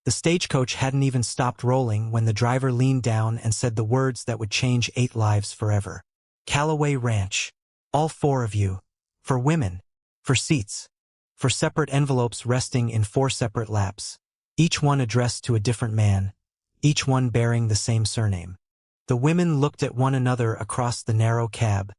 The stagecoach hadn't even stopped rolling when the driver leaned down and said the words that would change 8 lives forever. Callaway Ranch. All 4 of you. For women. For seats. For separate envelopes resting in 4 separate laps. Each one addressed to a different man. Each one bearing the same surname. The women looked at one another across the narrow cab.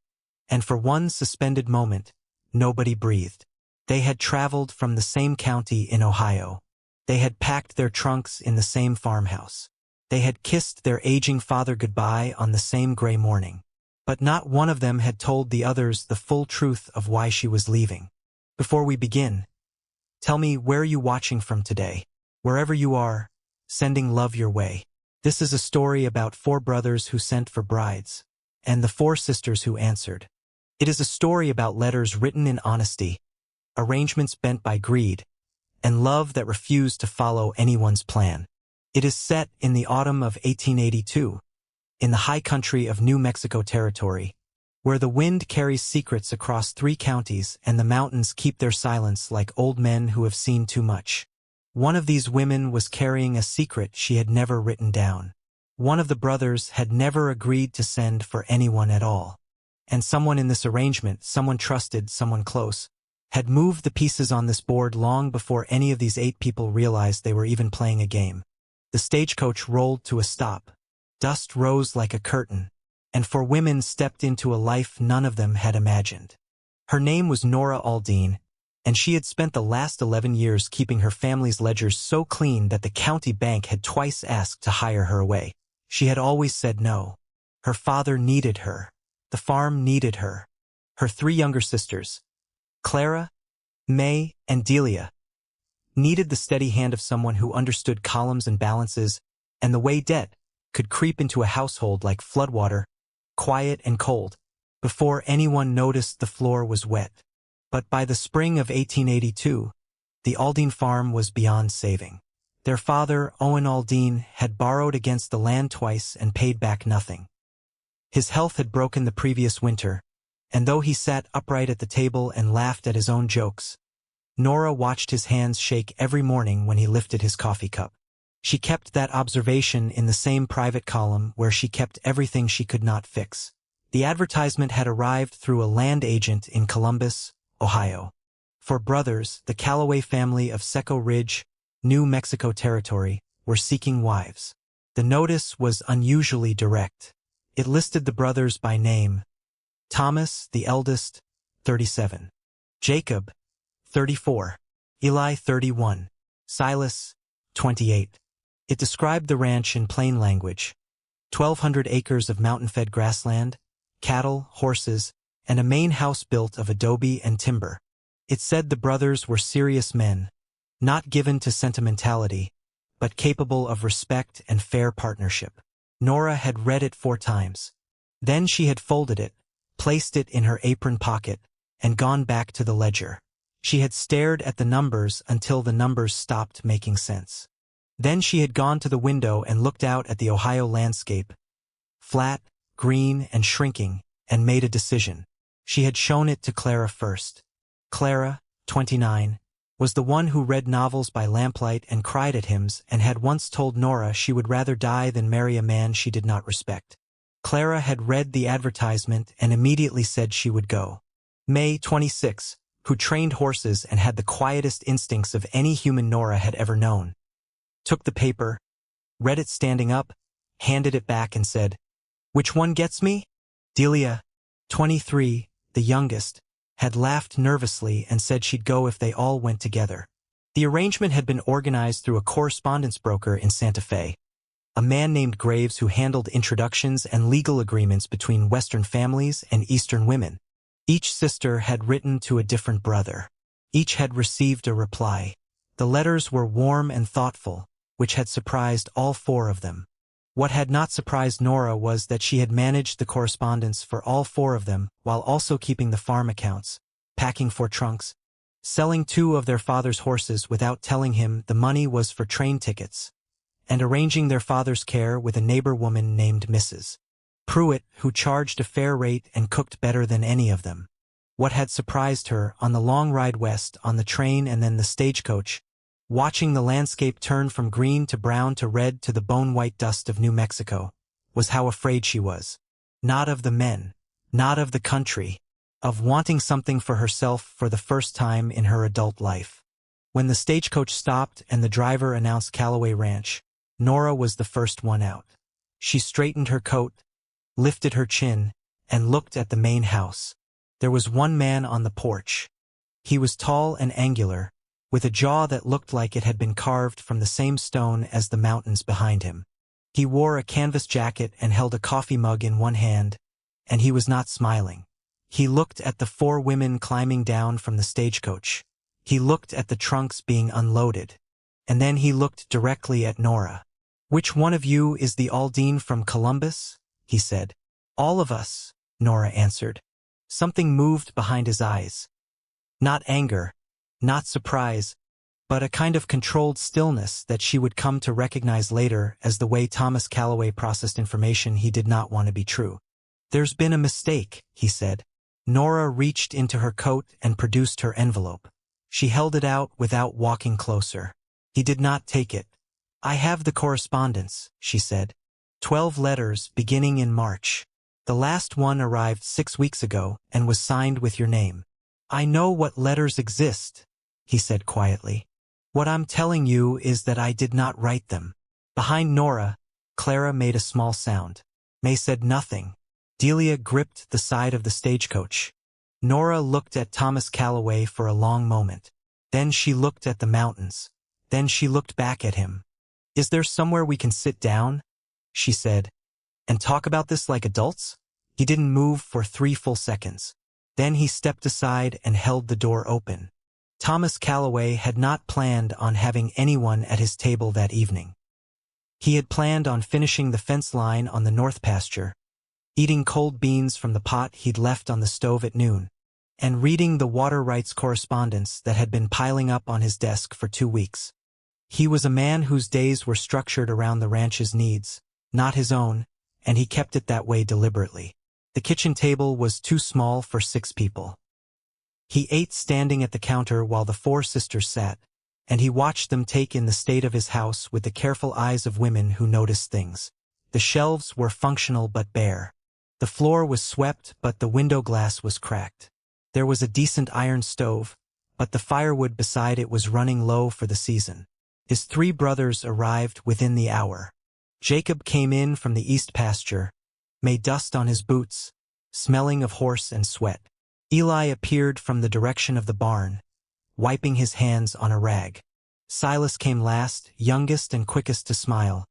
And for one suspended moment, nobody breathed. They had traveled from the same county in Ohio. They had packed their trunks in the same farmhouse. They had kissed their aging father goodbye on the same gray morning. But not one of them had told the others the full truth of why she was leaving. Before we begin, tell me, where are you watching from today? Wherever you are, sending love your way. This is a story about 4 brothers who sent for brides, and the 4 sisters who answered. It is a story about letters written in honesty, arrangements bent by greed, and love that refused to follow anyone's plan. It is set in the autumn of 1882, in the high country of New Mexico Territory, where the wind carries secrets across 3 counties and the mountains keep their silence like old men who have seen too much. One of these women was carrying a secret she had never written down. One of the brothers had never agreed to send for anyone at all. And someone in this arrangement, someone trusted, someone close, had moved the pieces on this board long before any of these 8 people realized they were even playing a game. The stagecoach rolled to a stop. Dust rose like a curtain, and 4 women stepped into a life none of them had imagined. Her name was Nora Aldine, and she had spent the last 11 years keeping her family's ledgers so clean that the county bank had twice asked to hire her away. She had always said no. Her father needed her. The farm needed her. Her 3 younger sisters, Clara, May, and Delia, needed the steady hand of someone who understood columns and balances, and the way debt could creep into a household like floodwater, quiet and cold. Before anyone noticed, the floor was wet. But by the spring of 1882, the Aldine farm was beyond saving. Their father, Owen Aldine, had borrowed against the land twice and paid back nothing. His health had broken the previous winter, and though he sat upright at the table and laughed at his own jokes, Nora watched his hands shake every morning when he lifted his coffee cup. She kept that observation in the same private column where she kept everything she could not fix. The advertisement had arrived through a land agent in Columbus, Ohio. 4 brothers, the Callaway family of Seco Ridge, New Mexico Territory, were seeking wives. The notice was unusually direct. It listed the brothers by name: Thomas, the eldest, 37. Jacob, 34. Eli, 31. Silas, 28. It described the ranch in plain language: 1,200 acres of mountain-fed grassland, cattle, horses, and a main house built of adobe and timber. It said the brothers were serious men, not given to sentimentality, but capable of respect and fair partnership. Nora had read it 4 times. Then she had folded it, placed it in her apron pocket, and gone back to the ledger. She had stared at the numbers until the numbers stopped making sense. Then she had gone to the window and looked out at the Ohio landscape, flat, green, and shrinking, and made a decision. She had shown it to Clara first. Clara, 29, was the one who read novels by lamplight and cried at hymns and had once told Nora she would rather die than marry a man she did not respect. Clara had read the advertisement and immediately said she would go. May, 26, who trained horses and had the quietest instincts of any human Nora had ever known, took the paper, read it standing up, handed it back and said, "Which one gets me?" Delia, 23, the youngest, had laughed nervously and said she'd go if they all went together. The arrangement had been organized through a correspondence broker in Santa Fe, a man named Graves who handled introductions and legal agreements between Western families and Eastern women. Each sister had written to a different brother. Each had received a reply. The letters were warm and thoughtful, which had surprised all 4 of them. What had not surprised Nora was that she had managed the correspondence for all 4 of them while also keeping the farm accounts, packing 4 trunks, selling 2 of their father's horses without telling him the money was for train tickets, and arranging their father's care with a neighbor woman named Mrs. Pruitt, who charged a fair rate and cooked better than any of them. What had surprised her, on the long ride west, on the train and then the stagecoach, Watching the landscape turn from green to brown to red to the bone-white dust of New Mexico was how afraid she was. Not of the men, not of the country, of wanting something for herself for the first time in her adult life. When the stagecoach stopped and the driver announced Callaway Ranch, Nora was the first one out. She straightened her coat, lifted her chin, and looked at the main house. There was one man on the porch. He was tall and angular, with a jaw that looked like it had been carved from the same stone as the mountains behind him. He wore a canvas jacket and held a coffee mug in one hand, and he was not smiling. He looked at the 4 women climbing down from the stagecoach. He looked at the trunks being unloaded. And then he looked directly at Nora. "Which one of you is the Aldine from Columbus?" he said. "All of us," Nora answered. Something moved behind his eyes. Not anger, not surprise, but a kind of controlled stillness that she would come to recognize later as the way Thomas Callaway processed information he did not want to be true. "There's been a mistake," he said. Nora reached into her coat and produced her envelope. She held it out without walking closer. He did not take it. "I have the correspondence," she said. 12 letters beginning in March. The last one arrived 6 weeks ago and was signed with your name. "I know what letters exist," he said quietly. "What I'm telling you is that I did not write them." Behind Nora, Clara made a small sound. May said nothing. Delia gripped the side of the stagecoach. Nora looked at Thomas Callaway for a long moment. Then she looked at the mountains. Then she looked back at him. "Is there somewhere we can sit down?" she said. "And talk about this like adults?" He didn't move for 3 full seconds. Then he stepped aside and held the door open. Thomas Callaway had not planned on having anyone at his table that evening. He had planned on finishing the fence line on the north pasture, eating cold beans from the pot he'd left on the stove at noon, and reading the water rights correspondence that had been piling up on his desk for 2 weeks. He was a man whose days were structured around the ranch's needs, not his own, and he kept it that way deliberately. The kitchen table was too small for 6 people. He ate standing at the counter while the 4 sisters sat, and he watched them take in the state of his house with the careful eyes of women who notice things. The shelves were functional but bare. The floor was swept, but the window glass was cracked. There was a decent iron stove, but the firewood beside it was running low for the season. His 3 brothers arrived within the hour. Jacob came in from the east pasture, made dust on his boots, smelling of horse and sweat. Eli appeared from the direction of the barn, wiping his hands on a rag. Silas came last, youngest and quickest to smile,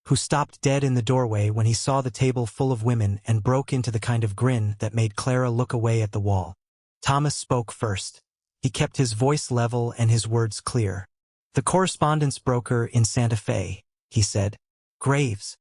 who stopped dead in the doorway when he saw the table full of women and broke into the kind of grin that made Clara look away at the wall. Thomas spoke first. He kept his voice level and his words clear. "The correspondence broker in Santa Fe," he said. "Graves.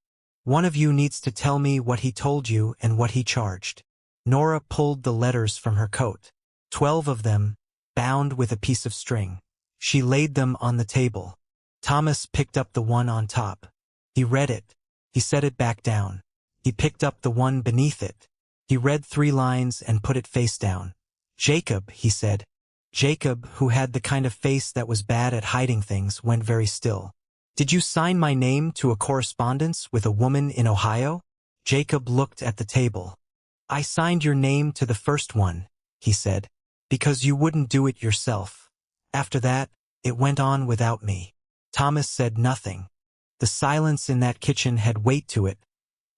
One of you needs to tell me what he told you and what he charged." Nora pulled the letters from her coat. 12 of them, bound with a piece of string. She laid them on the table. Thomas picked up the one on top. He read it. He set it back down. He picked up the one beneath it. He read 3 lines and put it face down. "Jacob," he said. Jacob, who had the kind of face that was bad at hiding things, went very still. "Did you sign my name to a correspondence with a woman in Ohio?" Jacob looked at the table. "I signed your name to the first one," he said, "because you wouldn't do it yourself. After that, it went on without me." Thomas said nothing. The silence in that kitchen had weight to it,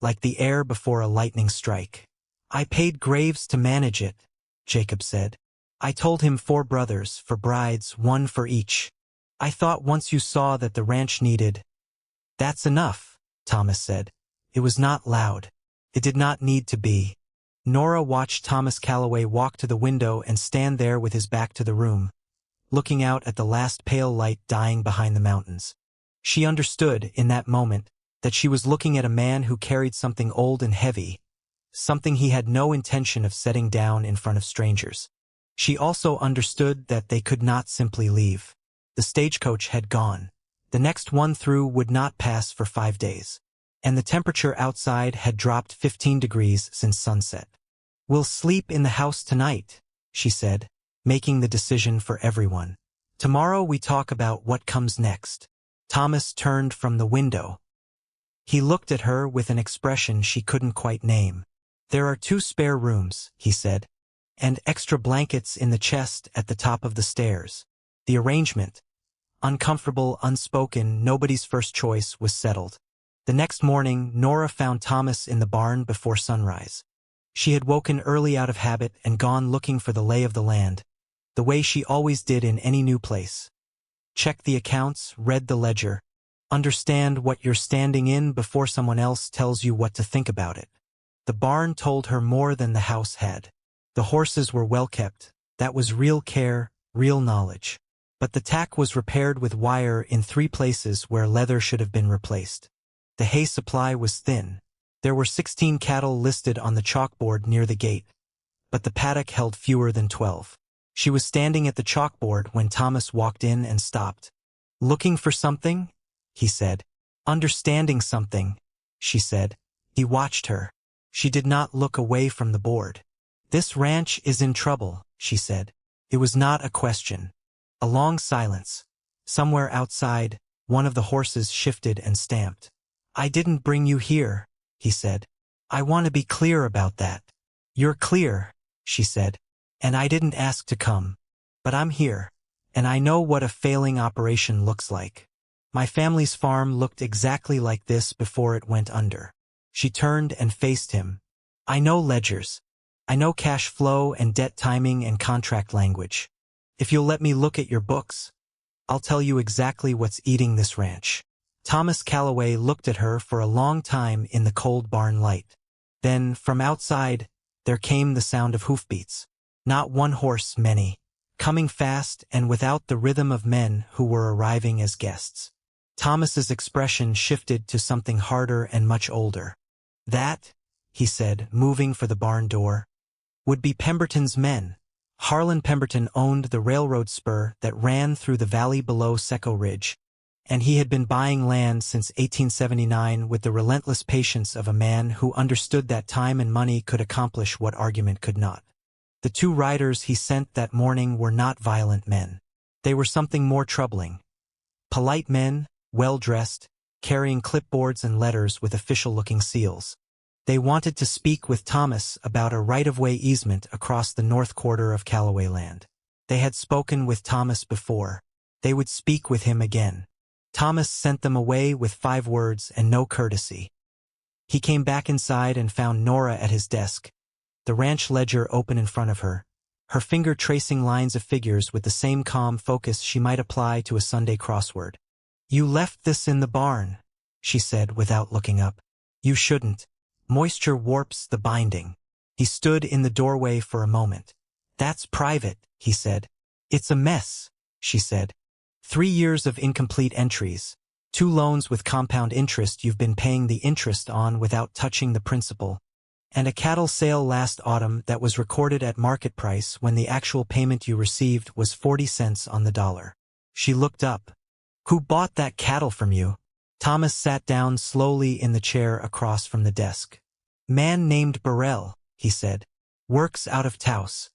like the air before a lightning strike. "I paid Graves to manage it," Jacob said. "I told him 4 brothers, for brides, 1 for each. I thought once you saw that the ranch needed—" "That's enough," Thomas said. It was not loud. It did not need to be. Nora watched Thomas Callaway walk to the window and stand there with his back to the room, looking out at the last pale light dying behind the mountains. She understood, in that moment, that she was looking at a man who carried something old and heavy, something he had no intention of setting down in front of strangers. She also understood that they could not simply leave. The stagecoach had gone. The next one through would not pass for 5 days. And the temperature outside had dropped 15 degrees since sunset. "We'll sleep in the house tonight," she said, making the decision for everyone. Tomorrow we talk about what comes next. Thomas turned from the window. He looked at her with an expression she couldn't quite name. There are 2 spare rooms, he said, and extra blankets in the chest at the top of the stairs. The arrangement, uncomfortable, unspoken, nobody's first choice, was settled. The next morning, Nora found Thomas in the barn before sunrise. She had woken early out of habit and gone looking for the lay of the land, the way she always did in any new place. Check the accounts, read the ledger, understand what you're standing in before someone else tells you what to think about it. The barn told her more than the house had. The horses were well kept. That was real care, real knowledge. But the tack was repaired with wire in 3 places where leather should have been replaced. The hay supply was thin. There were 16 cattle listed on the chalkboard near the gate, but the paddock held fewer than 12. She was standing at the chalkboard when Thomas walked in and stopped. "Looking for something?" he said. "Understanding something," she said. He watched her. She did not look away from the board. "This ranch is in trouble," she said. It was not a question. A long silence. Somewhere outside, one of the horses shifted and stamped. "I didn't bring you here," he said. "I want to be clear about that." "You're clear," she said. "And I didn't ask to come. But I'm here, and I know what a failing operation looks like. My family's farm looked exactly like this before it went under." She turned and faced him. "I know ledgers. I know cash flow and debt timing and contract language. If you'll let me look at your books, I'll tell you exactly what's eating this ranch." Thomas Calloway looked at her for a long time in the cold barn light. Then, from outside, there came the sound of hoofbeats. Not one horse, many. Coming fast and without the rhythm of men who were arriving as guests. Thomas's expression shifted to something harder and much older. "That," he said, moving for the barn door, "would be Pemberton's men." Harlan Pemberton owned the railroad spur that ran through the valley below Secco Ridge, and he had been buying land since 1879 with the relentless patience of a man who understood that time and money could accomplish what argument could not. The 2 riders he sent that morning were not violent men. They were something more troubling. Polite men, well-dressed, carrying clipboards and letters with official-looking seals. They wanted to speak with Thomas about a right-of-way easement across the north quarter of Calloway land. They had spoken with Thomas before. They would speak with him again. Thomas sent them away with 5 words and no courtesy. He came back inside and found Nora at his desk, the ranch ledger open in front of her, her finger tracing lines of figures with the same calm focus she might apply to a Sunday crossword. "You left this in the barn," she said without looking up. "You shouldn't. Moisture warps the binding." He stood in the doorway for a moment. "That's private," he said. "It's a mess," she said. 3 years of incomplete entries, 2 loans with compound interest you've been paying the interest on without touching the principal, and a cattle sale last autumn that was recorded at market price when the actual payment you received was 40 cents on the dollar." She looked up. "Who bought that cattle from you?" Thomas sat down slowly in the chair across from the desk. "Man named Burrell," he said. "Works out of Taos.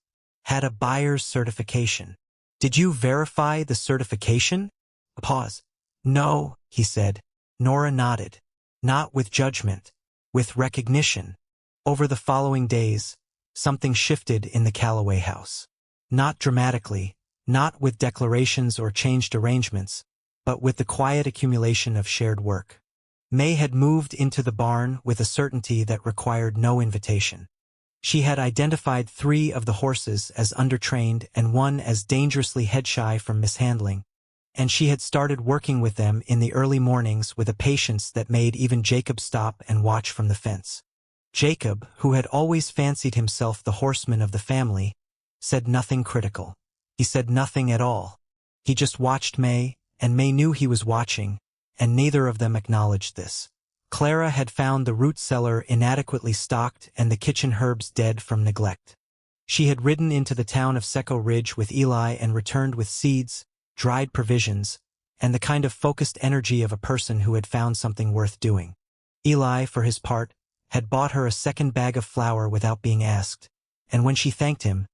Had a buyer's certification." "Did you verify the certification?" A pause. "No," he said. Nora nodded. "Not with judgment. With recognition." Over the following days, something shifted in the Calloway house. Not dramatically, not with declarations or changed arrangements, but with the quiet accumulation of shared work. May had moved into the barn with a certainty that required no invitation. She had identified 3 of the horses as undertrained and 1 as dangerously head-shy from mishandling, and she had started working with them in the early mornings with a patience that made even Jacob stop and watch from the fence. Jacob, who had always fancied himself the horseman of the family, said nothing critical. He said nothing at all. He just watched May, and May knew he was watching, and neither of them acknowledged this. Clara had found the root cellar inadequately stocked and the kitchen herbs dead from neglect. She had ridden into the town of Secco Ridge with Eli and returned with seeds, dried provisions, and the kind of focused energy of a person who had found something worth doing. Eli, for his part, had bought her a second bag of flour without being asked, and when she thanked him,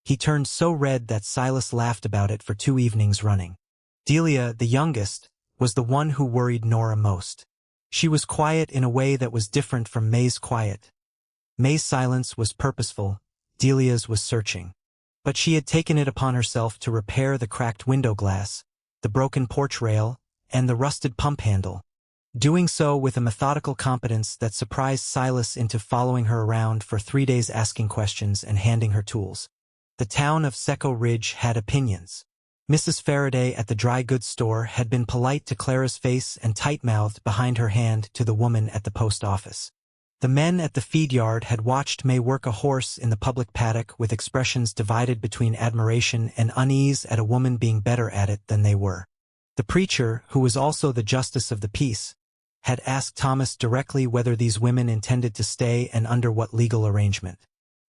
He turned so red that Silas laughed about it for 2 evenings running. Delia, the youngest, was the one who worried Nora most. She was quiet in a way that was different from May's quiet. May's silence was purposeful, Delia's was searching. But she had taken it upon herself to repair the cracked window glass, the broken porch rail, and the rusted pump handle, doing so with a methodical competence that surprised Silas into following her around for 3 days asking questions and handing her tools. The town of Seco Ridge had opinions. Mrs. Faraday at the dry goods store had been polite to Clara's face and tight-mouthed behind her hand to the woman at the post office. The men at the feed yard had watched May work a horse in the public paddock with expressions divided between admiration and unease at a woman being better at it than they were. The preacher, who was also the justice of the peace, had asked Thomas directly whether these women intended to stay and under what legal arrangement.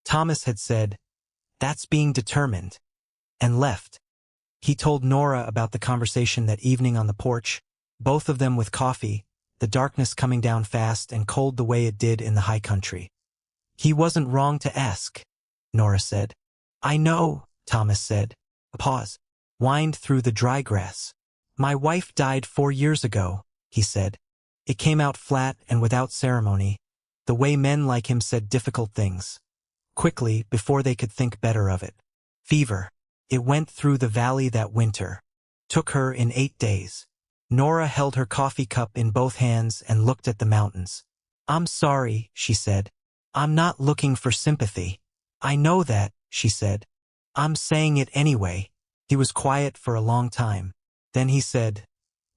Thomas had said, "That's being determined," and left. He told Nora about the conversation that evening on the porch, both of them with coffee, the darkness coming down fast and cold the way it did in the high country. "He wasn't wrong to ask," Nora said. "I know," Thomas said. A pause. "Whined through the dry grass. My wife died 4 years ago," he said. It came out flat and without ceremony, the way men like him said difficult things. Quickly, before they could think better of it. "Fever. It went through the valley that winter. Took her in 8 days. Nora held her coffee cup in both hands and looked at the mountains. "I'm sorry," she said. "I'm not looking for sympathy." "I know that," she said. "I'm saying it anyway." He was quiet for a long time. Then he said,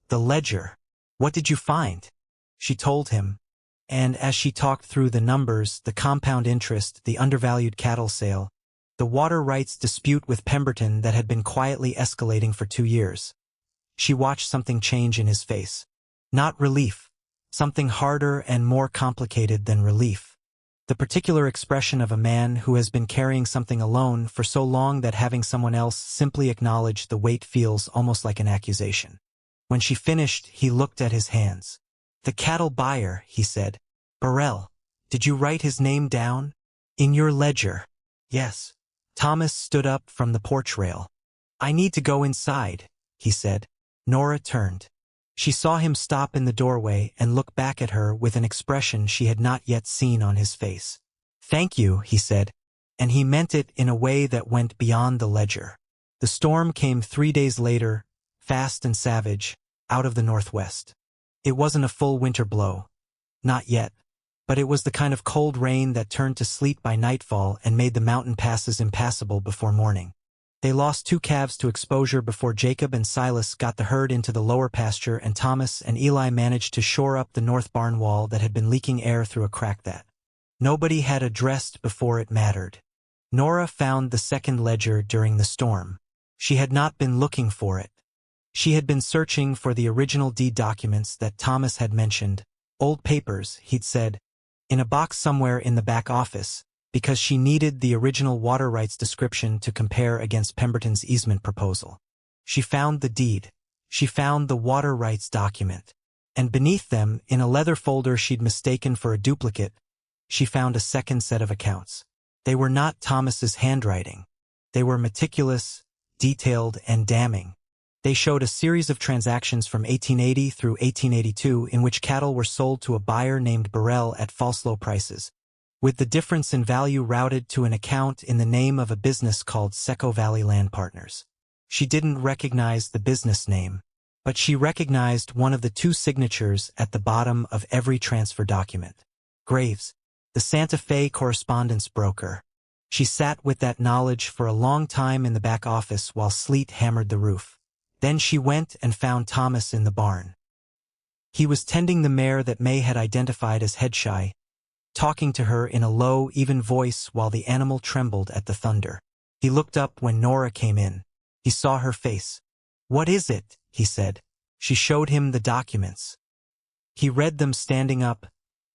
"The ledger. What did you find?" She told him. And as she talked through the numbers, the compound interest, the undervalued cattle sale, the water rights dispute with Pemberton that had been quietly escalating for 2 years, she watched something change in his face. Not relief. Something harder and more complicated than relief. The particular expression of a man who has been carrying something alone for so long that having someone else simply acknowledge the weight feels almost like an accusation. When she finished, he looked at his hands. "The cattle buyer," he said. "Burrell. Did you write his name down? In your ledger?" "Yes." Thomas stood up from the porch rail. "I need to go inside," he said. Nora turned. She saw him stop in the doorway and look back at her with an expression she had not yet seen on his face. "Thank you," he said, and he meant it in a way that went beyond the ledger. The storm came 3 days later, fast and savage, out of the northwest. It wasn't a full winter blow. Not yet. But it was the kind of cold rain that turned to sleet by nightfall and made the mountain passes impassable before morning. They lost 2 calves to exposure before Jacob and Silas got the herd into the lower pasture, and Thomas and Eli managed to shore up the north barn wall that had been leaking air through a crack that nobody had addressed before it mattered. Nora found the second ledger during the storm. She had not been looking for it. She had been searching for the original deed documents that Thomas had mentioned, old papers, he'd said, in a box somewhere in the back office, because she needed the original water rights description to compare against Pemberton's easement proposal. She found the deed. She found the water rights document. And beneath them, in a leather folder she'd mistaken for a duplicate, she found a second set of accounts. They were not Thomas's handwriting. They were meticulous, detailed, and damning. They showed a series of transactions from 1880 through 1882 in which cattle were sold to a buyer named Burrell at false low prices, with the difference in value routed to an account in the name of a business called Seco Valley Land Partners. She didn't recognize the business name, but she recognized one of the 2 signatures at the bottom of every transfer document. Graves, the Santa Fe correspondence broker. She sat with that knowledge for a long time in the back office while sleet hammered the roof. Then she went and found Thomas in the barn. He was tending the mare that May had identified as Headshy, talking to her in a low, even voice while the animal trembled at the thunder. He looked up when Nora came in. He saw her face. "What is it?" he said. She showed him the documents. He read them standing up,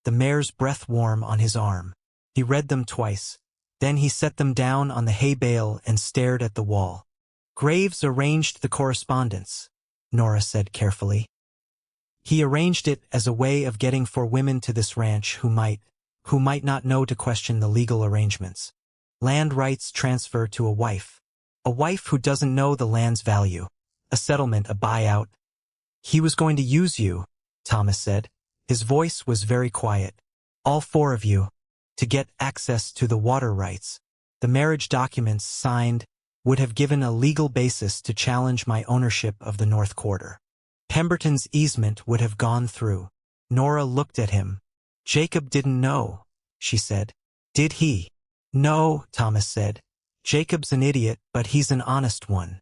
the mare's breath warm on his arm. He read them twice. Then he set them down on the hay bale and stared at the wall. "Graves arranged the correspondence," Nora said carefully. "He arranged it as a way of getting 4 women to this ranch who might not know to question the legal arrangements. Land rights transfer to a wife. A wife who doesn't know the land's value. A settlement, a buyout. He was going to use you, Thomas said. His voice was very quiet. All four of you. To get access to the water rights. The marriage documents signed would have given a legal basis to challenge my ownership of the North Quarter. Pemberton's easement would have gone through. Nora looked at him. Jacob didn't know, she said. Did he? No, Thomas said. Jacob's an idiot, but he's an honest one.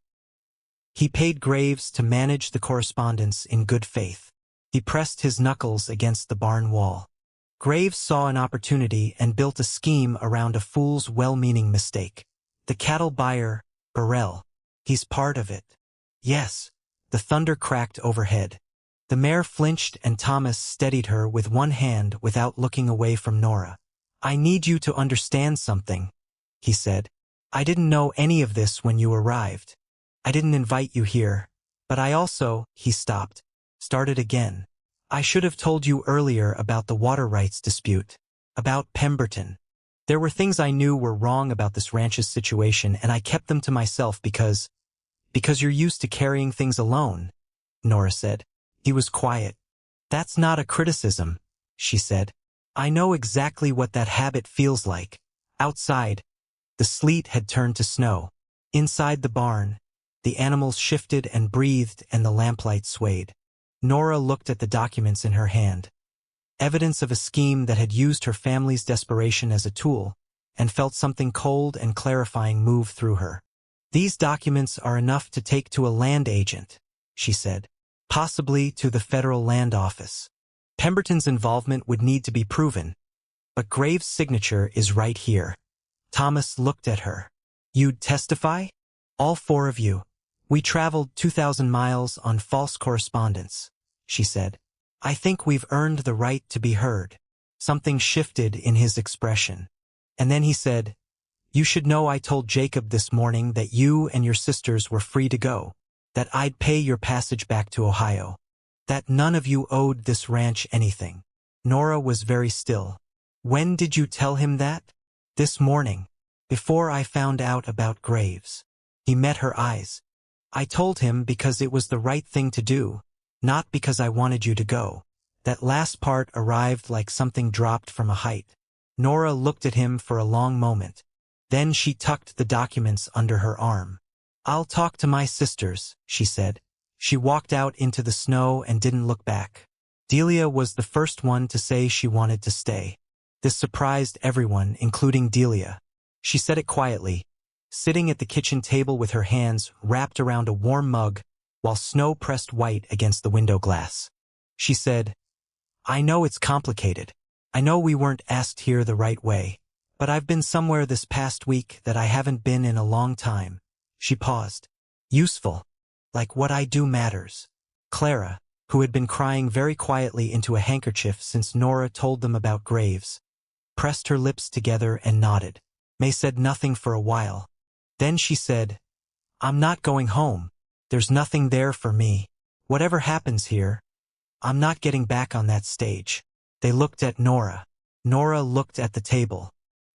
He paid Graves to manage the correspondence in good faith. He pressed his knuckles against the barn wall. Graves saw an opportunity and built a scheme around a fool's well-meaning mistake. The cattle buyer, Burrell. He's part of it. Yes. The thunder cracked overhead. The mare flinched and Thomas steadied her with one hand without looking away from Nora. I need you to understand something, he said. I didn't know any of this when you arrived. I didn't invite you here. But I also, he stopped, started again. I should have told you earlier about the water rights dispute. About Pemberton. There were things I knew were wrong about this ranch's situation and I kept them to myself because you're used to carrying things alone, Nora said. He was quiet. That's not a criticism, she said. I know exactly what that habit feels like. Outside, the sleet had turned to snow. Inside the barn, the animals shifted and breathed and the lamplight swayed. Nora looked at the documents in her hand. Evidence of a scheme that had used her family's desperation as a tool, and felt something cold and clarifying move through her. These documents are enough to take to a land agent, she said. Possibly to the federal land office. Pemberton's involvement would need to be proven. But Graves' signature is right here. Thomas looked at her. You'd testify? All four of you. We traveled 2,000 miles on false correspondence, she said. I think we've earned the right to be heard. Something shifted in his expression. And then he said, You should know I told Jacob this morning that you and your sisters were free to go. That I'd pay your passage back to Ohio. That none of you owed this ranch anything. Nora was very still. When did you tell him that? This morning. Before I found out about Graves. He met her eyes. I told him because it was the right thing to do, not because I wanted you to go. That last part arrived like something dropped from a height. Nora looked at him for a long moment. Then she tucked the documents under her arm. I'll talk to my sisters, she said. She walked out into the snow and didn't look back. Delia was the first one to say she wanted to stay. This surprised everyone, including Delia. She said it quietly, sitting at the kitchen table with her hands wrapped around a warm mug while snow pressed white against the window glass. She said, I know it's complicated. I know we weren't asked here the right way. But I've been somewhere this past week that I haven't been in a long time. She paused. Useful. Like what I do matters. Clara, who had been crying very quietly into a handkerchief since Nora told them about Graves, pressed her lips together and nodded. May said nothing for a while. Then she said, I'm not going home. There's nothing there for me. Whatever happens here, I'm not getting back on that stage. They looked at Nora. Nora looked at the table.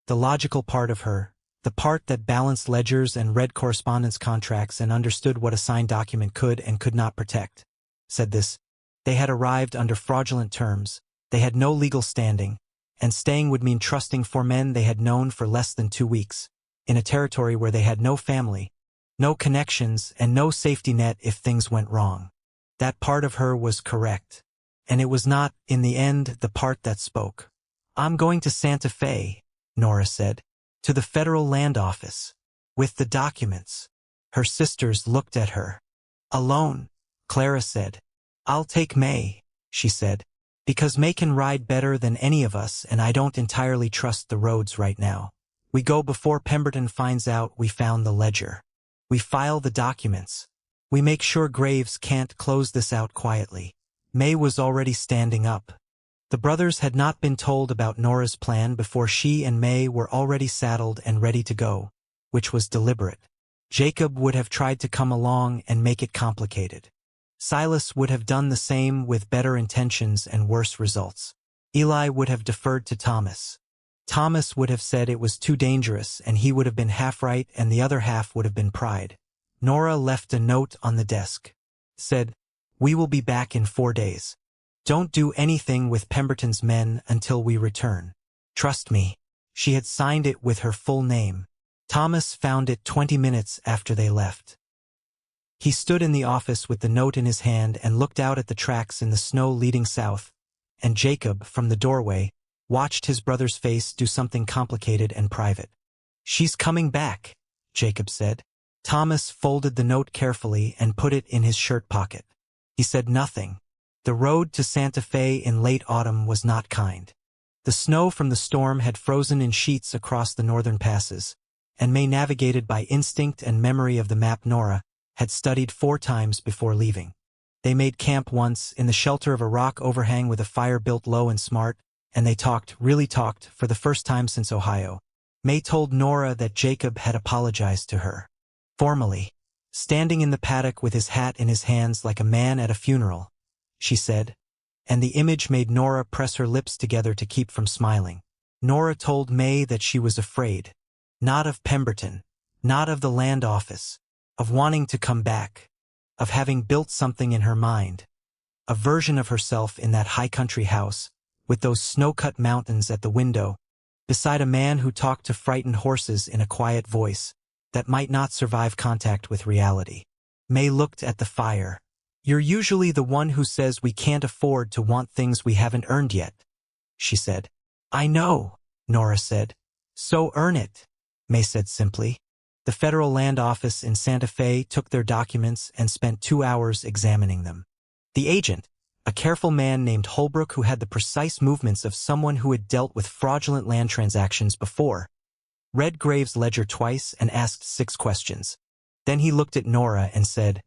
The logical part of her, the part that balanced ledgers and read correspondence contracts and understood what a signed document could and could not protect, said this. They had arrived under fraudulent terms, they had no legal standing, and staying would mean trusting four men they had known for less than 2 weeks, in a territory where they had no family, no connections, and no safety net if things went wrong. That part of her was correct. And it was not, in the end, the part that spoke. I'm going to Santa Fe, Nora said. To the federal land office. With the documents. Her sisters looked at her. Alone, Clara said. I'll take May, she said. Because May can ride better than any of us and I don't entirely trust the roads right now. We go before Pemberton finds out we found the ledger. We file the documents. We make sure Graves can't close this out quietly. May was already standing up. The brothers had not been told about Nora's plan before she and May were already saddled and ready to go, which was deliberate. Jacob would have tried to come along and make it complicated. Silas would have done the same with better intentions and worse results. Eli would have deferred to Thomas. Thomas would have said it was too dangerous, and he would have been half right and the other half would have been pride. Nora left a note on the desk. Said, "We will be back in 4 days. Don't do anything with Pemberton's men until we return. Trust me." She had signed it with her full name. Thomas found it 20 minutes after they left. He stood in the office with the note in his hand and looked out at the tracks in the snow leading south, and Jacob, from the doorway, watched his brother's face do something complicated and private. "She's coming back," Jacob said. Thomas folded the note carefully and put it in his shirt pocket. He said nothing. The road to Santa Fe in late autumn was not kind. The snow from the storm had frozen in sheets across the northern passes, and May navigated by instinct and memory of the map Nora had studied 4 times before leaving. They made camp once in the shelter of a rock overhang with a fire built low and smart, and they really talked, for the first time since Ohio. May told Nora that Jacob had apologized to her. Formally, standing in the paddock with his hat in his hands like a man at a funeral, she said, and the image made Nora press her lips together to keep from smiling. Nora told May that she was afraid, not of Pemberton, not of the land office, of wanting to come back, of having built something in her mind, a version of herself in that high country house, with those snow-cut mountains at the window, beside a man who talked to frightened horses in a quiet voice that might not survive contact with reality. May looked at the fire. "You're usually the one who says we can't afford to want things we haven't earned yet," she said. "I know," Nora said. "So earn it," May said simply. The Federal Land Office in Santa Fe took their documents and spent 2 hours examining them. The agent, a careful man named Holbrook who had the precise movements of someone who had dealt with fraudulent land transactions before, read Graves' ledger twice and asked 6 questions. Then he looked at Nora and said,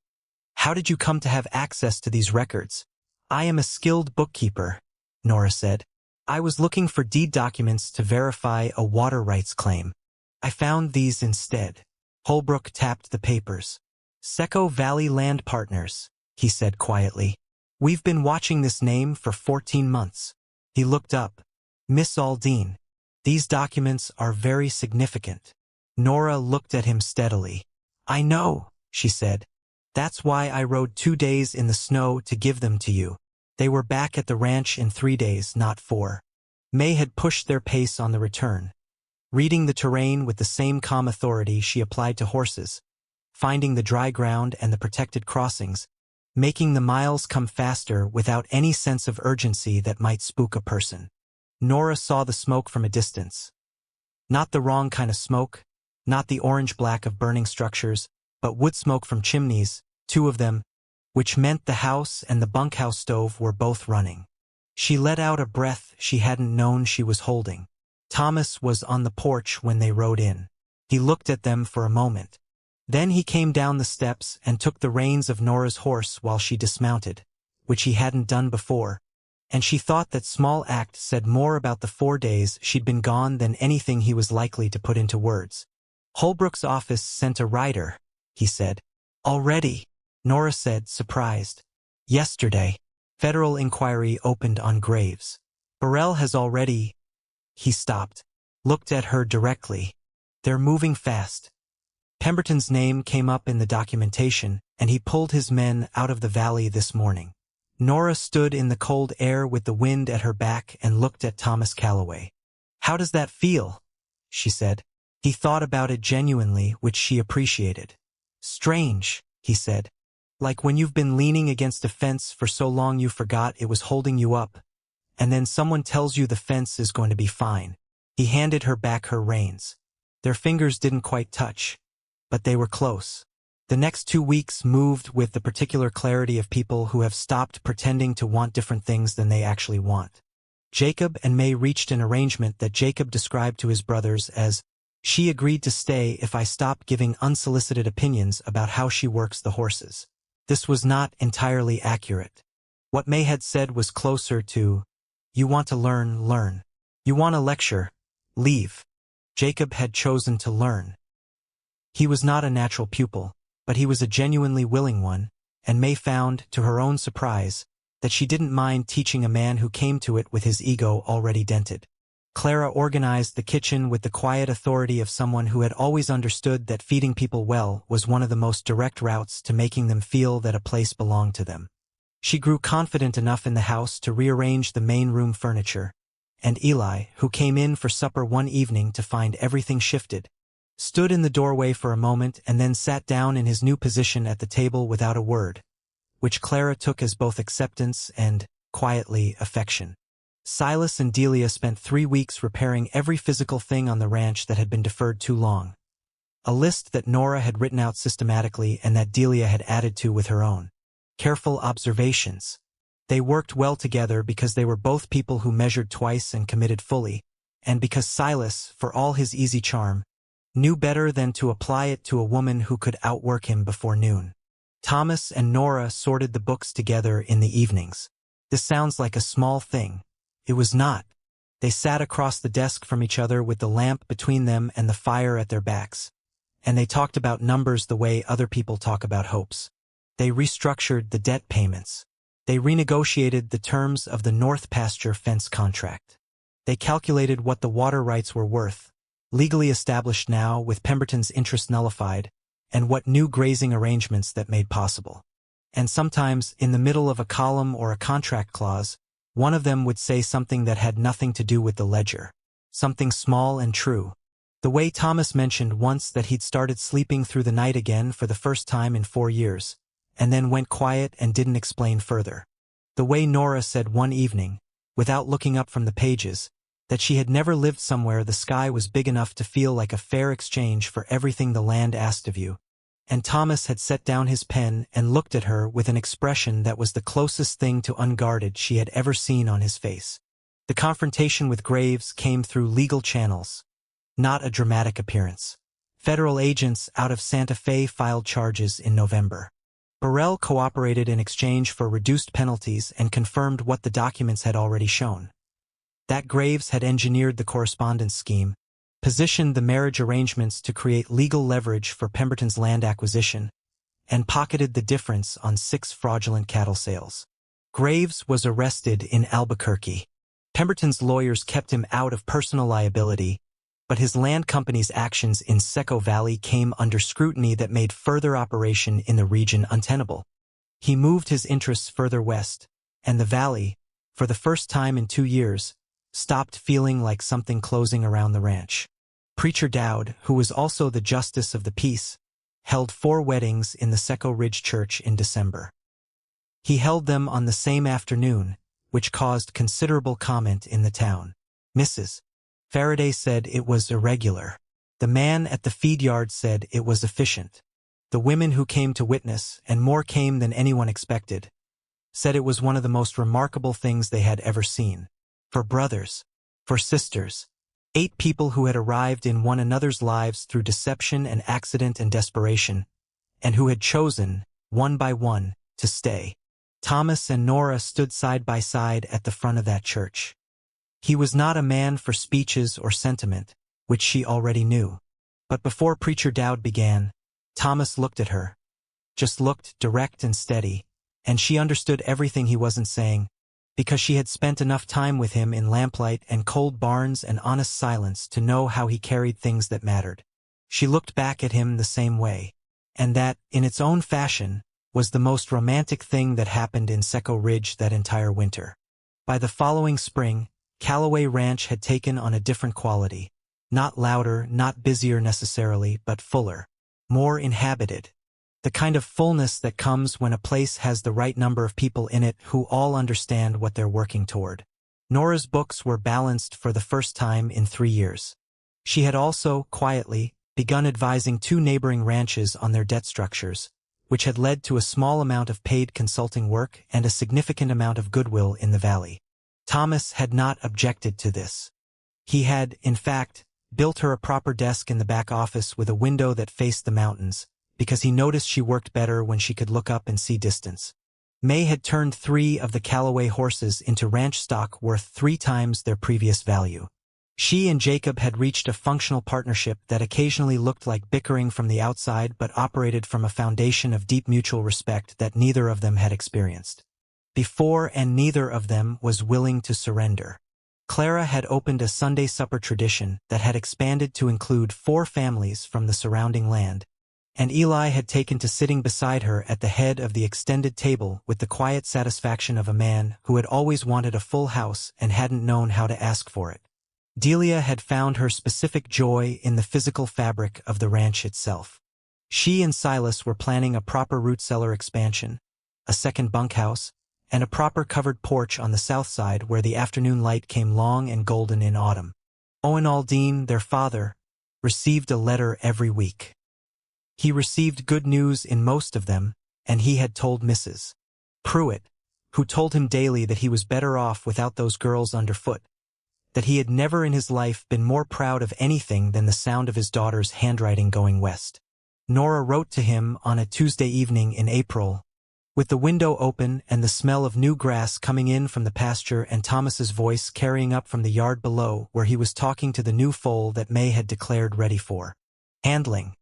"How did you come to have access to these records?" "I am a skilled bookkeeper," Nora said. "I was looking for deed documents to verify a water rights claim. I found these instead." Holbrook tapped the papers. "Seco Valley Land Partners," he said quietly. "We've been watching this name for 14 months. He looked up. "Miss Aldine, these documents are very significant." Nora looked at him steadily. "I know," she said. "That's why I rode 2 days in the snow to give them to you. They were back at the ranch in 3 days, not 4. May had pushed their pace on the return. Reading the terrain with the same calm authority she applied to horses, finding the dry ground and the protected crossings, making the miles come faster without any sense of urgency that might spook a person. Nora saw the smoke from a distance. Not the wrong kind of smoke, not the orange-black of burning structures, but wood smoke from chimneys, 2 of them, which meant the house and the bunkhouse stove were both running. She let out a breath she hadn't known she was holding. Thomas was on the porch when they rode in. He looked at them for a moment. Then he came down the steps and took the reins of Nora's horse while she dismounted, which he hadn't done before, and she thought that small act said more about the 4 days she'd been gone than anything he was likely to put into words. "Holbrook's office sent a rider," he said. "Already?" Nora said, surprised. "Yesterday. Federal inquiry opened on Graves. Burrell has already—" He stopped, looked at her directly. "They're moving fast." Pemberton's name came up in the documentation, and he pulled his men out of the valley this morning. Nora stood in the cold air with the wind at her back and looked at Thomas Calloway. "How does that feel?" she said. He thought about it genuinely, which she appreciated. "Strange," he said. "Like when you've been leaning against a fence for so long you forgot it was holding you up, and then someone tells you the fence is going to be fine." He handed her back her reins. Their fingers didn't quite touch, but they were close. The next 2 weeks moved with the particular clarity of people who have stopped pretending to want different things than they actually want. Jacob and May reached an arrangement that Jacob described to his brothers as, "She agreed to stay if I stopped giving unsolicited opinions about how she works the horses." This was not entirely accurate. What May had said was closer to, "You want to learn, learn. You want a lecture, leave." Jacob had chosen to learn. He was not a natural pupil, but he was a genuinely willing one, and May found, to her own surprise, that she didn't mind teaching a man who came to it with his ego already dented. Clara organized the kitchen with the quiet authority of someone who had always understood that feeding people well was one of the most direct routes to making them feel that a place belonged to them. She grew confident enough in the house to rearrange the main room furniture, and Eli, who came in for supper one evening to find everything shifted, stood in the doorway for a moment and then sat down in his new position at the table without a word, which Clara took as both acceptance and, quietly, affection. Silas and Delia spent 3 weeks repairing every physical thing on the ranch that had been deferred too long. A list that Nora had written out systematically and that Delia had added to with her own careful observations. They worked well together because they were both people who measured twice and committed fully, and because Silas, for all his easy charm, knew better than to apply it to a woman who could outwork him before noon. Thomas and Nora sorted the books together in the evenings. This sounds like a small thing. It was not. They sat across the desk from each other with the lamp between them and the fire at their backs, and they talked about numbers the way other people talk about hopes. They restructured the debt payments. They renegotiated the terms of the North Pasture fence contract. They calculated what the water rights were worth, legally established now with Pemberton's interest nullified, and what new grazing arrangements that made possible. And sometimes, in the middle of a column or a contract clause, one of them would say something that had nothing to do with the ledger. Something small and true. The way Thomas mentioned once that he'd started sleeping through the night again for the first time in 4 years, and then went quiet and didn't explain further. The way Nora said one evening, without looking up from the pages, that she had never lived somewhere the sky was big enough to feel like a fair exchange for everything the land asked of you. And Thomas had set down his pen and looked at her with an expression that was the closest thing to unguarded she had ever seen on his face. The confrontation with Graves came through legal channels, not a dramatic appearance. Federal agents out of Santa Fe filed charges in November. Burrell cooperated in exchange for reduced penalties and confirmed what the documents had already shown. That Graves had engineered the correspondence scheme, positioned the marriage arrangements to create legal leverage for Pemberton's land acquisition, and pocketed the difference on 6 fraudulent cattle sales. Graves was arrested in Albuquerque. Pemberton's lawyers kept him out of personal liability, but his land company's actions in Seco Valley came under scrutiny that made further operation in the region untenable. He moved his interests further west, and the valley, for the first time in 2 years, stopped feeling like something closing around the ranch. Preacher Dowd, who was also the justice of the peace, held 4 weddings in the Seco Ridge Church in December. He held them on the same afternoon, which caused considerable comment in the town. Mrs. Faraday said it was irregular. The man at the feed yard said it was efficient. The women who came to witness, and more came than anyone expected, said it was one of the most remarkable things they had ever seen. For brothers, for sisters, 8 people who had arrived in one another's lives through deception and accident and desperation, and who had chosen, one by one, to stay. Thomas and Nora stood side by side at the front of that church. He was not a man for speeches or sentiment, which she already knew. But before Preacher Dowd began, Thomas looked at her. Just looked direct and steady, and she understood everything he wasn't saying, because she had spent enough time with him in lamplight and cold barns and honest silence to know how he carried things that mattered. She looked back at him the same way, and that, in its own fashion, was the most romantic thing that happened in Seco Ridge that entire winter. By the following spring, Callaway Ranch had taken on a different quality. Not louder, not busier necessarily, but fuller. More inhabited. The kind of fullness that comes when a place has the right number of people in it who all understand what they're working toward. Nora's books were balanced for the first time in 3 years. She had also, quietly, begun advising 2 neighboring ranches on their debt structures, which had led to a small amount of paid consulting work and a significant amount of goodwill in the valley. Thomas had not objected to this. He had, in fact, built her a proper desk in the back office with a window that faced the mountains, because he noticed she worked better when she could look up and see distance. May had turned 3 of the Callaway horses into ranch stock worth 3 times their previous value. She and Jacob had reached a functional partnership that occasionally looked like bickering from the outside but operated from a foundation of deep mutual respect that neither of them had experienced before, and neither of them was willing to surrender. Clara had opened a Sunday supper tradition that had expanded to include 4 families from the surrounding land, and Eli had taken to sitting beside her at the head of the extended table with the quiet satisfaction of a man who had always wanted a full house and hadn't known how to ask for it. Delia had found her specific joy in the physical fabric of the ranch itself. She and Silas were planning a proper root cellar expansion, a second bunkhouse, and a proper covered porch on the south side where the afternoon light came long and golden in autumn. Owen Aldean, their father, received a letter every week. He received good news in most of them, and he had told Mrs. Pruitt, who told him daily that he was better off without those girls underfoot, that he had never in his life been more proud of anything than the sound of his daughter's handwriting going west. Nora wrote to him on a Tuesday evening in April, with the window open and the smell of new grass coming in from the pasture and Thomas's voice carrying up from the yard below where he was talking to the new foal that May had declared ready for handling.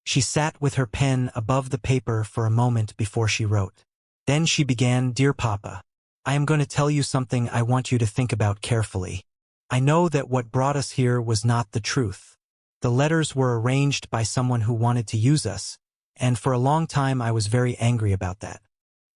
She sat with her pen above the paper for a moment before she wrote. Then she began, "Dear Papa, I am going to tell you something I want you to think about carefully. I know that what brought us here was not the truth. The letters were arranged by someone who wanted to use us, and for a long time I was very angry about that.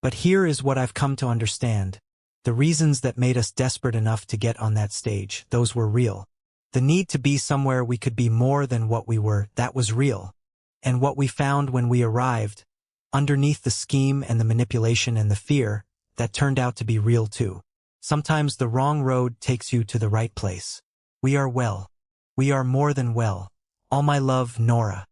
But here is what I've come to understand. The reasons that made us desperate enough to get on that stage, those were real. The need to be somewhere we could be more than what we were, that was real. And what we found when we arrived, underneath the scheme and the manipulation and the fear, that turned out to be real too. Sometimes the wrong road takes you to the right place. We are well. We are more than well. All my love, Nora."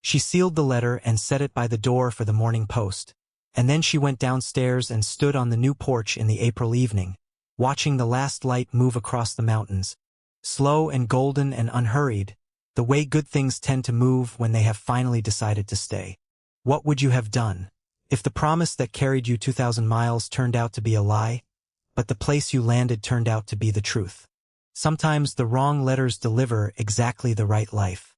She sealed the letter and set it by the door for the morning post, and then she went downstairs and stood on the new porch in the April evening, watching the last light move across the mountains, slow and golden and unhurried, the way good things tend to move when they have finally decided to stay. What would you have done if the promise that carried you 2,000 miles turned out to be a lie, but the place you landed turned out to be the truth? Sometimes the wrong letters deliver exactly the right life.